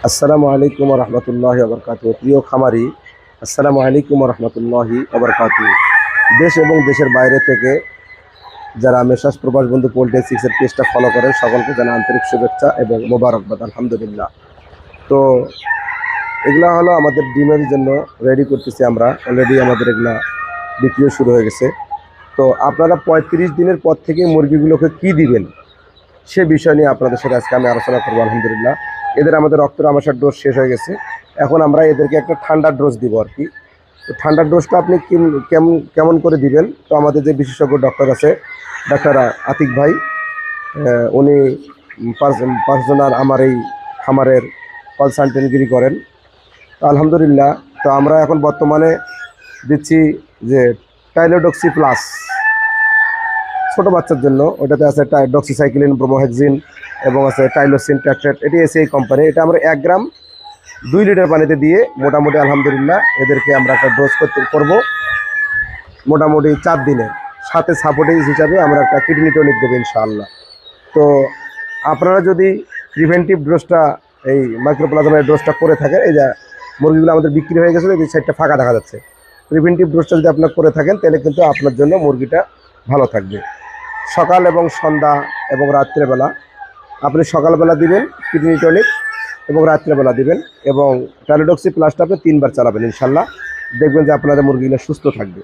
আসসালামু আলাইকুম রহমতুল্লাহি ওবরকাতু। প্রিয় খামারি, আসসালামু আলাইকুম রহমতুল্লাহি ওবরকাতু। দেশ এবং দেশের বাইরে থেকে যারা মেসাজ প্রবাস বন্ধু পোল্ট্রি সিক্সের পেজটা ফলো করেন সকলকে জানা আন্তরিক শুভেচ্ছা এবং মোবারকবাদ। আলহামদুলিল্লাহ। তো এগুলা হলো আমাদের ডিমের জন্য রেডি করতেছি আমরা। অলরেডি আমাদের এগুলা বিক্রিও শুরু হয়ে গেছে। তো আপনারা 35 দিনের পর থেকে মুরগিগুলোকে কি দিবেন সে বিষয় নিয়ে আপনাদের সাথে আজকে আমি আলোচনা করবো। আলহামদুলিল্লাহ, এদের আমাদের রক্তের আমাশার ডোজ শেষ হয়ে গেছে। এখন আমরা এদেরকে একটা ঠান্ডার ডোজ দিব আর কি। তো ঠান্ডার ডোজটা আপনি কেমন কেমন করে দিবেন, তো আমাদের যে বিশেষজ্ঞ ডক্টর আছে, ডাক্তার আতিক ভাই, উনি পার্সোনাল আমার এই খামারের কনসালটেন্টগিরি করেন। তো আলহামদুলিল্লাহ, তো আমরা এখন বর্তমানে দিচ্ছি যে টাইলোডক্সি প্লাস ছোটো বাচ্চার জন্য। ওটাতে আছে ডক্সিসাইক্লিন, ব্রোমোহেক্সিন এবং আছে টাইলোসিন ট্যাট্রেট। এটি এসিআই কোম্পানি। এটা আমরা 1 গ্রাম 2 লিটার পানিতে দিয়ে মোটামুটি আলহামদুলিল্লাহ এদেরকে আমরা একটা ডোজ করব মোটামুটি 4 দিনে। সাথে সাপোর্টিং হিসাবে আমরা একটা কিডনি টনিক দেবো ইনশাআল্লাহ। তো আপনারা যদি প্রিভেন্টিভ ডোজটা এই মাইক্রোপ্লাজমের ডোজটা করে থাকেন, এই যে মুরগিগুলো আমাদের বিক্রি হয়ে গেছে, এই সাইডটা ফাঁকা দেখা যাচ্ছে, প্রিভেন্টিভ ডোজটা যদি আপনারা করে থাকেন তাহলে কিন্তু আপনার জন্য মুরগিটা ভালো থাকবে। সকাল এবং সন্ধ্যা এবং রাত্রেবেলা আপনি সকালবেলা দিবেন কিডনি টনিক এবং রাত্রেবেলা দিবেন, এবং টাইলোডক্সি প্লাসটা আপনি 3 বার চালাবেন ইনশাল্লাহ। দেখবেন যে আপনাদের মুরগিগুলো সুস্থ থাকবে।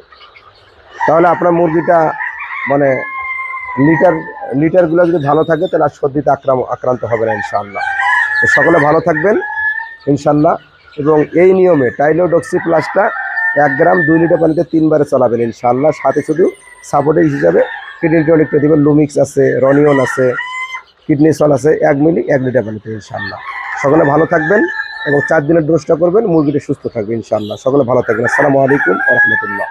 তাহলে আপনার মুরগিটা মানে লিটারগুলো যদি ভালো থাকে তাহলে আর সর্দিতে আক্রান্ত হবে না ইনশাআল্লাহ। তো সকলে ভালো থাকবেন ইনশাল্লাহ। এবং এই নিয়মে টাইলোডক্সি প্লাসটা 1 গ্রাম 2 লিটার পানিতে 3 বারে চালাবেন ইনশাআল্লাহ। সাথে শুধু সাপোর্টিং হিসাবে কিডনি টনিকটা দেবেন। লুমিক্স আছে, রনিয়ন আছে, কিডনি সল আছে, 1 মিলি 1 লিটার পানিতে ইনশাআল্লাহ। সকলে ভালো থাকবেন এবং 4 দিনের ডোজটা করবেন, মুরগিটা সুস্থ থাকবে ইনশাআল্লাহ। সকলে ভালো থাকবেন। আসসালামু আলাইকুম ওয়া রাহমাতুল্লাহ।